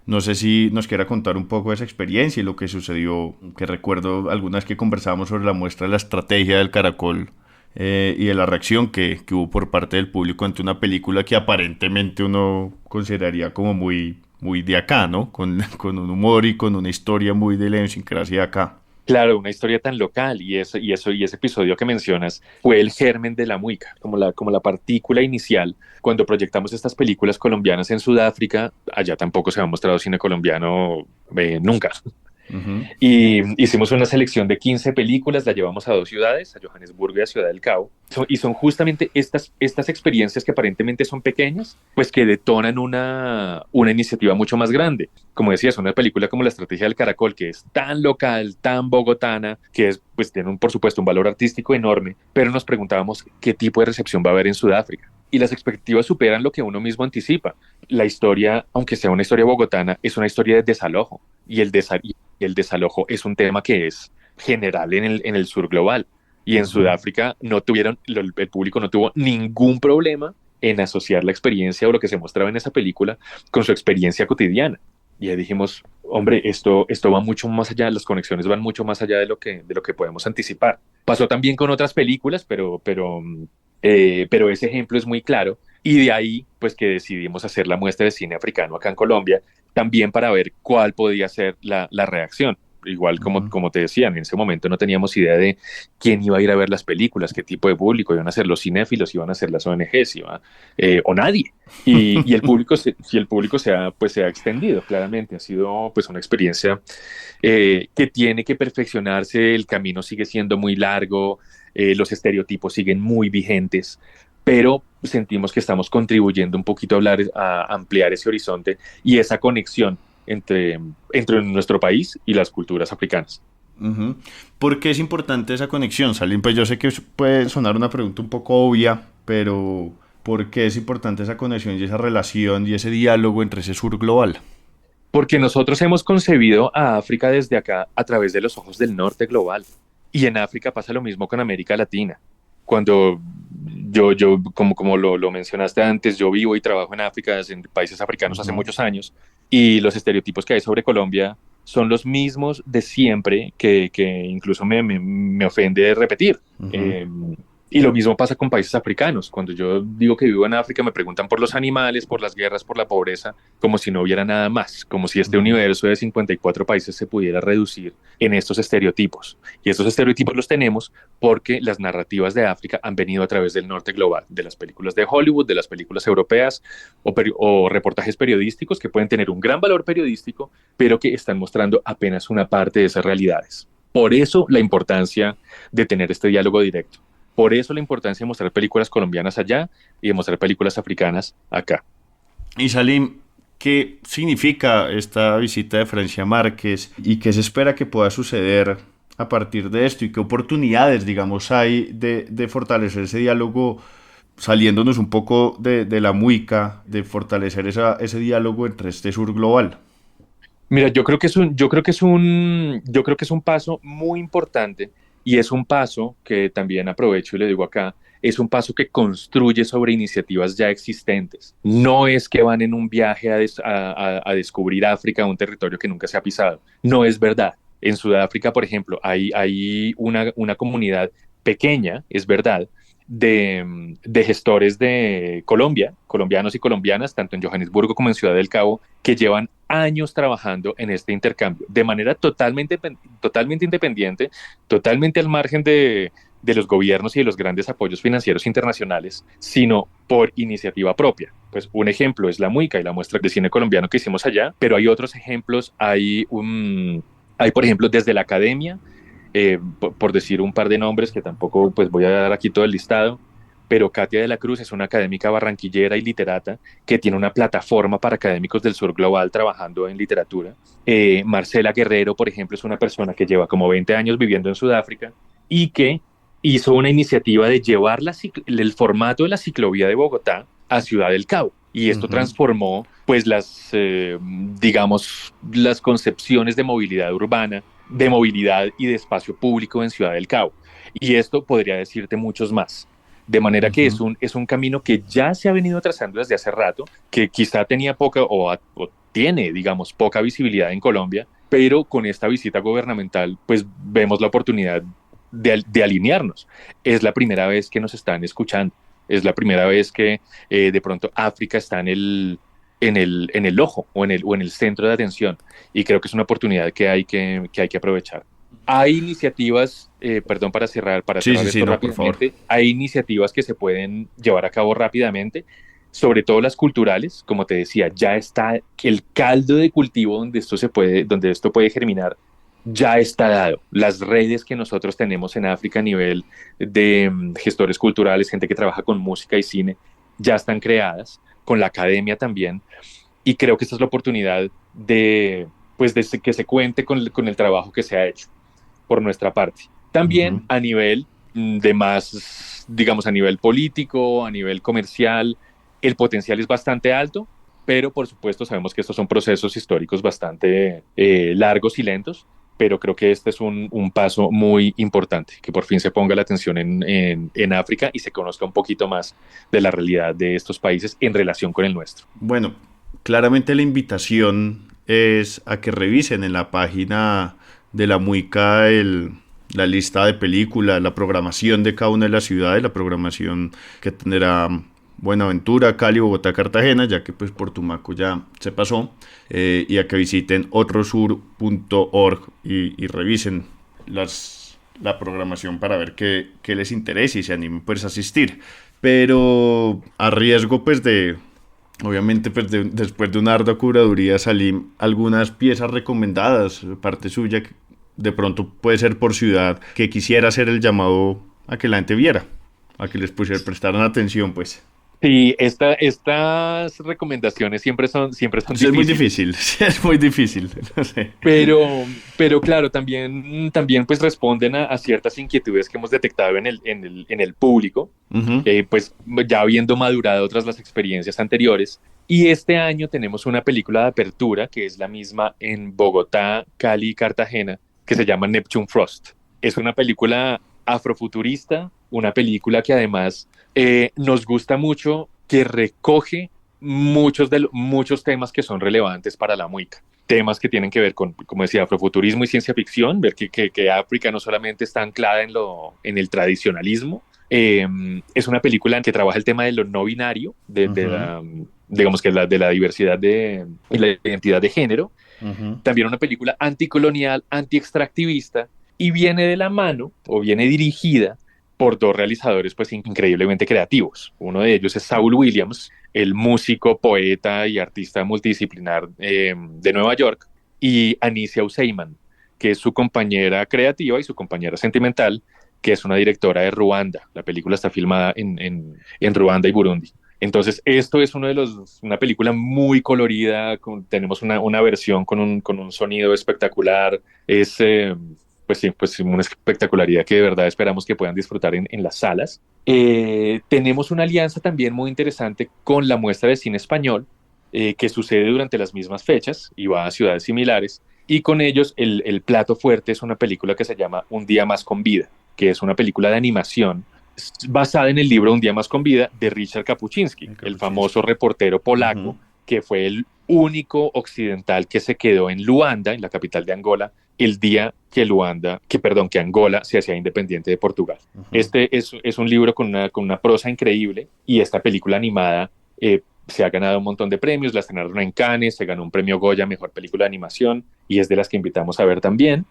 No sé si nos quiera contar un poco de esa experiencia y lo que sucedió, que recuerdo algunas que conversábamos sobre la muestra de la estrategia del Caracol y de la reacción que hubo por parte del público ante una película que aparentemente uno consideraría como muy de acá, ¿no? Con un humor y con una historia muy de la idiosincrasia de acá. Claro, una historia tan local, y ese episodio que mencionas fue el germen de la muica, como la partícula inicial. Cuando proyectamos estas películas colombianas en Sudáfrica, allá tampoco se ha mostrado cine colombiano nunca. Uh-huh. Y hicimos una selección de 15 películas, la llevamos a 2 ciudades, a Johannesburgo y a Ciudad del Cabo, y son justamente estas experiencias que aparentemente son pequeñas, pues que detonan una iniciativa mucho más grande. Como decías, una película como La Estrategia del Caracol, que es tan local, tan bogotana, pues tiene por supuesto un valor artístico enorme, pero nos preguntábamos qué tipo de recepción va a haber en Sudáfrica. Y las expectativas superan lo que uno mismo anticipa. La historia, aunque sea una historia bogotana, es una historia de desalojo, y el desalojo es un tema que es general en el sur global. Y en Sudáfrica el público no tuvo ningún problema en asociar la experiencia o lo que se mostraba en esa película con su experiencia cotidiana. Y ahí dijimos, hombre, esto va mucho más allá, las conexiones van mucho más allá de lo que podemos anticipar. Pasó también con otras películas, pero ese ejemplo es muy claro. Y de ahí, pues que decidimos hacer la muestra de cine africano acá en Colombia, también para ver cuál podía ser la reacción. Igual como te decía, en ese momento no teníamos idea de quién iba a ir a ver las películas, qué tipo de público, iban a ser los cinéfilos, iban a ser las ONGs, o nadie. Y el público se ha extendido, claramente. Ha sido pues una experiencia que tiene que perfeccionarse, el camino sigue siendo muy largo, los estereotipos siguen muy vigentes, pero sentimos que estamos contribuyendo un poquito a ampliar ese horizonte y esa conexión entre nuestro país y las culturas africanas. Uh-huh. ¿Por qué es importante esa conexión, Salim? Pues yo sé que puede sonar una pregunta un poco obvia, pero ¿por qué es importante esa conexión y esa relación y ese diálogo entre ese sur global? Porque nosotros hemos concebido a África desde acá a través de los ojos del norte global. Y en África pasa lo mismo con América Latina. Cuando yo como lo mencionaste antes, yo vivo y trabajo en África, en países africanos hace muchos años, y los estereotipos que hay sobre Colombia son los mismos de siempre que incluso me ofende repetir. Y lo mismo pasa con países africanos. Cuando yo digo que vivo en África, me preguntan por los animales, por las guerras, por la pobreza, como si no hubiera nada más, como si este universo de 54 países se pudiera reducir en estos estereotipos. Y estos estereotipos los tenemos porque las narrativas de África han venido a través del norte global, de las películas de Hollywood, de las películas europeas o reportajes periodísticos que pueden tener un gran valor periodístico, pero que están mostrando apenas una parte de esas realidades. Por eso la importancia de tener este diálogo directo. Por eso la importancia de mostrar películas colombianas allá y de mostrar películas africanas acá. Y Salim, ¿qué significa esta visita de Francia Márquez y qué se espera que pueda suceder a partir de esto? ¿Y qué oportunidades, digamos, hay de fortalecer ese diálogo, saliéndonos un poco de la muica, de fortalecer ese diálogo entre este sur global? Mira, yo creo que es un paso muy importante. Y es un paso que también aprovecho y le digo acá, es un paso que construye sobre iniciativas ya existentes. No es que van en un viaje a descubrir África, un territorio que nunca se ha pisado. No es verdad. En Sudáfrica, por ejemplo, hay una comunidad pequeña, es verdad, de gestores de Colombia, colombianos y colombianas, tanto en Johannesburgo como en Ciudad del Cabo, que llevan años trabajando en este intercambio, de manera totalmente independiente, totalmente al margen de los gobiernos y de los grandes apoyos financieros internacionales, sino por iniciativa propia. Pues un ejemplo es la Muica y la muestra de cine colombiano que hicimos allá, pero hay otros ejemplos, hay por ejemplo, desde la academia, por decir un par de nombres que tampoco pues voy a dar aquí todo el listado, pero Katia de la Cruz es una académica barranquillera y literata que tiene una plataforma para académicos del sur global trabajando en literatura. Marcela Guerrero, por ejemplo, es una persona que lleva como 20 años viviendo en Sudáfrica y que hizo una iniciativa de llevar el formato de la ciclovía de Bogotá a Ciudad del Cabo. Y esto transformó pues digamos, las concepciones de movilidad urbana, de movilidad y de espacio público en Ciudad del Cabo. Y esto podría decirte muchos más. De manera que es un camino que ya se ha venido trazando desde hace rato, que quizá tenía poca o tiene, digamos, poca visibilidad en Colombia, pero con esta visita gubernamental pues vemos la oportunidad de alinearnos. Es la primera vez que nos están escuchando. Es la primera vez que de pronto África está en el ojo o en el centro de atención, y creo que es una oportunidad que hay que aprovechar. Hay iniciativas, perdón, para cerrar esto rápidamente, hay iniciativas que se pueden llevar a cabo rápidamente, sobre todo las culturales, como te decía, ya está el caldo de cultivo donde esto puede germinar, ya está dado. Las redes que nosotros tenemos en África a nivel de gestores culturales, gente que trabaja con música y cine, ya están creadas, con la academia también, y creo que esta es la oportunidad de que se cuente con el trabajo que se ha hecho por nuestra parte. También a nivel digamos, a nivel político, a nivel comercial, el potencial es bastante alto, pero por supuesto sabemos que estos son procesos históricos bastante largos y lentos, pero creo que este es un paso muy importante, que por fin se ponga la atención en África y se conozca un poquito más de la realidad de estos países en relación con el nuestro. Bueno, claramente la invitación es a que revisen en la página de la Muica la lista de películas, la programación de cada una de las ciudades, la programación que tendrá Buenaventura, Cali, Bogotá, Cartagena, ya que pues por Tumaco ya se pasó, y a que visiten otrosur.org y revisen la programación para ver qué les interesa y se animen pues a asistir. Pero a riesgo pues obviamente pues después de una ardua curaduría, Salim, algunas piezas recomendadas, parte suya, que de pronto puede ser por ciudad, que quisiera hacer el llamado a que la gente viera, a que les prestaran atención pues. Sí, estas recomendaciones siempre son difíciles. Es muy difícil, no sé. Pero claro, también pues responden a ciertas inquietudes que hemos detectado en el público, pues ya habiendo madurado otras las experiencias anteriores. Y este año tenemos una película de apertura, que es la misma en Bogotá, Cali y Cartagena, que se llama Neptune Frost. Es una película afrofuturista, una película que además nos gusta mucho, que recoge muchos temas que son relevantes para la Muica. temas que tienen que ver con, como decía, afrofuturismo y ciencia ficción, ver que África no solamente está anclada en el tradicionalismo. Es una película que trabaja el tema de lo no binario, digamos que de la diversidad y la identidad de género. También una película anticolonial, anti-extractivista, y viene de la mano, o viene dirigida por dos realizadores pues increíblemente creativos. Uno de ellos es Saul Williams, el músico, poeta y artista multidisciplinar de Nueva York, y Anicia Useyman, que es su compañera creativa y su compañera sentimental, que es una directora de Ruanda. La película está filmada en Ruanda y Burundi. Entonces, esto es una película muy colorida, tenemos una versión con un sonido espectacular, pues una espectacularidad que de verdad esperamos que puedan disfrutar en las salas. Tenemos una alianza también muy interesante con la muestra de cine español, que sucede durante las mismas fechas y va a ciudades similares, y con ellos el plato fuerte es una película que se llama Un día más con vida, que es una película de animación basada en el libro Un día más con vida de Richard Kapuscinski, el famoso reportero polaco, que fue el único occidental que se quedó en Luanda, en la capital de Angola, el día que Angola se hacía independiente de Portugal. Este es un libro con una prosa increíble, y esta película animada se ha ganado un montón de premios, la estrenaron en Cannes, se ganó un premio Goya, mejor película de animación, y es de las que invitamos a ver también.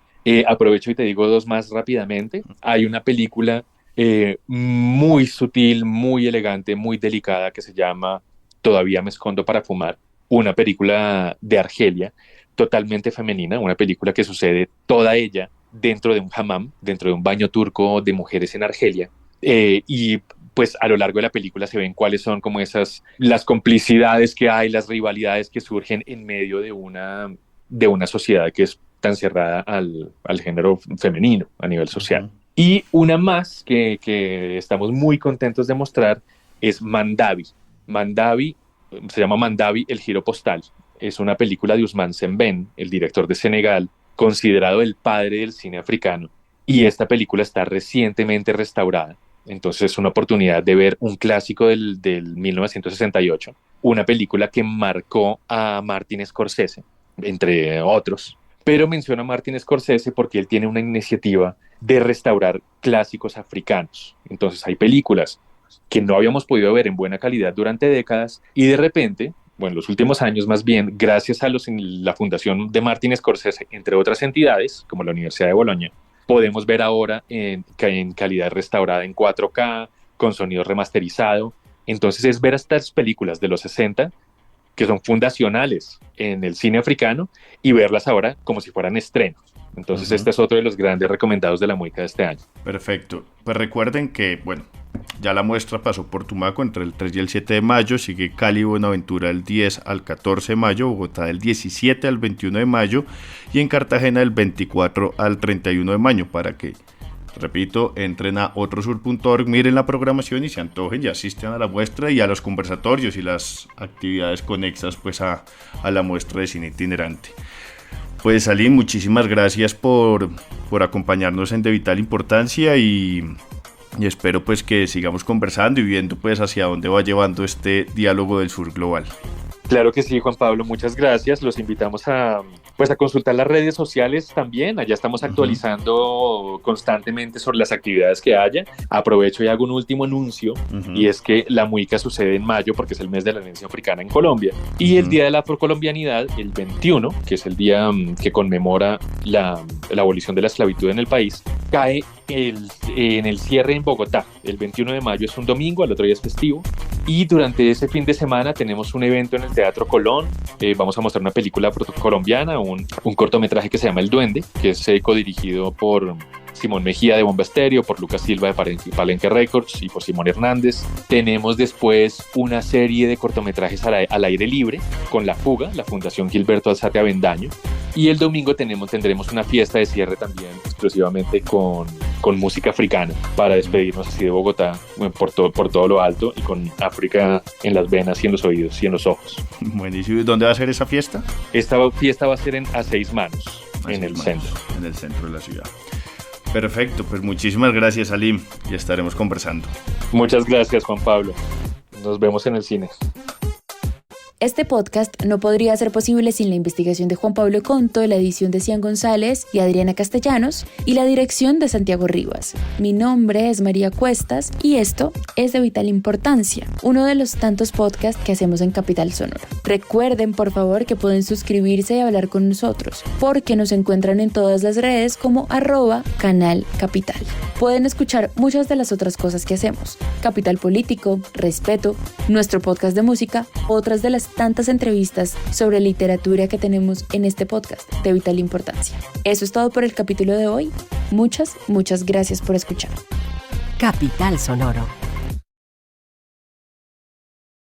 Aprovecho y te digo dos más rápidamente. Hay una película muy sutil, muy elegante, muy delicada, que se llama Todavía me escondo para fumar, una película de Argelia, totalmente femenina, una película que sucede toda ella dentro de un hammam, dentro de un baño turco de mujeres en Argelia, y pues a lo largo de la película se ven cuáles son como las complicidades que hay, las rivalidades que surgen en medio de una sociedad que es tan cerrada al género femenino a nivel social. Y una más que estamos muy contentos de mostrar es Mandavi. Se llama Mandavi, el giro postal. Es una película de Ousmane Sembène, el director de Senegal, considerado el padre del cine africano. Y esta película está recientemente restaurada. Entonces es una oportunidad de ver un clásico del 1968, una película que marcó a Martin Scorsese, entre otros. Pero menciono a Martin Scorsese porque él tiene una iniciativa de restaurar clásicos africanos. Entonces hay películas que no habíamos podido ver en buena calidad durante décadas, y de repente, bueno, los últimos años más bien, gracias a la fundación de Martin Scorsese, entre otras entidades, como la Universidad de Bolonia, podemos ver ahora en calidad restaurada en 4K, con sonido remasterizado. Entonces es ver estas películas de los 60, que son fundacionales en el cine africano, y verlas ahora como si fueran estrenos. Entonces este es otro de los grandes recomendados de la Muica de este año. Perfecto. Pues recuerden que, bueno, ya la muestra pasó por Tumaco entre el 3 y el 7 de mayo, sigue Cali y Buenaventura del 10 al 14 de mayo, Bogotá del 17 al 21 de mayo y en Cartagena del 24 al 31 de mayo, para que, repito, entren a otrosur.org, miren la programación y se antojen y asistan a la muestra y a los conversatorios y las actividades conexas pues a la muestra de cine itinerante. Pues Salim, muchísimas gracias por acompañarnos en De Vital Importancia y espero pues que sigamos conversando y viendo pues hacia dónde va llevando este diálogo del sur global. Claro que sí, Juan Pablo, muchas gracias. Los invitamos a consultar las redes sociales también. Allá estamos actualizando constantemente sobre las actividades que haya. Aprovecho y hago un último anuncio, y es que la Muica sucede en mayo porque es el mes de la herencia africana en Colombia. Y el Día de la Afrocolombianidad, el 21, que es el día que conmemora la abolición de la esclavitud en el país, cae en el cierre en Bogotá. El 21 de mayo es un domingo, al otro día es festivo. Y durante ese fin de semana tenemos un evento en el Teatro Colón. Vamos a mostrar una película colombiana, un cortometraje que se llama El Duende, que es codirigido por Simón Mejía de Bomba Estéreo, por Lucas Silva de Palenque Records y por Simón Hernández. Tenemos después una serie de cortometrajes al aire libre con La Fuga, la Fundación Gilberto Alzate Avendaño. Y el domingo tendremos una fiesta de cierre también exclusivamente con música africana para despedirnos así de Bogotá por todo lo alto y con África en las venas y en los oídos y en los ojos. Buenísimo. ¿Y dónde va a ser esa fiesta? Esta fiesta va a ser a 6 manos, en el centro. En el centro de la ciudad. Perfecto, pues muchísimas gracias, Salim, y estaremos conversando. Muchas gracias, Juan Pablo. Nos vemos en el cine. Este podcast no podría ser posible sin la investigación de Juan Pablo Conto, la edición de Cian González y Adriana Castellanos y la dirección de Santiago Rivas. Mi nombre es María Cuestas y esto es de vital importancia, uno de los tantos podcasts que hacemos en Capital Sonoro. Recuerden, por favor, que pueden suscribirse y hablar con nosotros, porque nos encuentran en todas las redes como @Canal Capital. Pueden escuchar muchas de las otras cosas que hacemos: Capital Político, Respeto, nuestro podcast de música, otras de las tantas entrevistas sobre literatura que tenemos en este podcast de vital importancia. Eso es todo por el capítulo de hoy. Muchas gracias por escuchar. Capital Sonoro.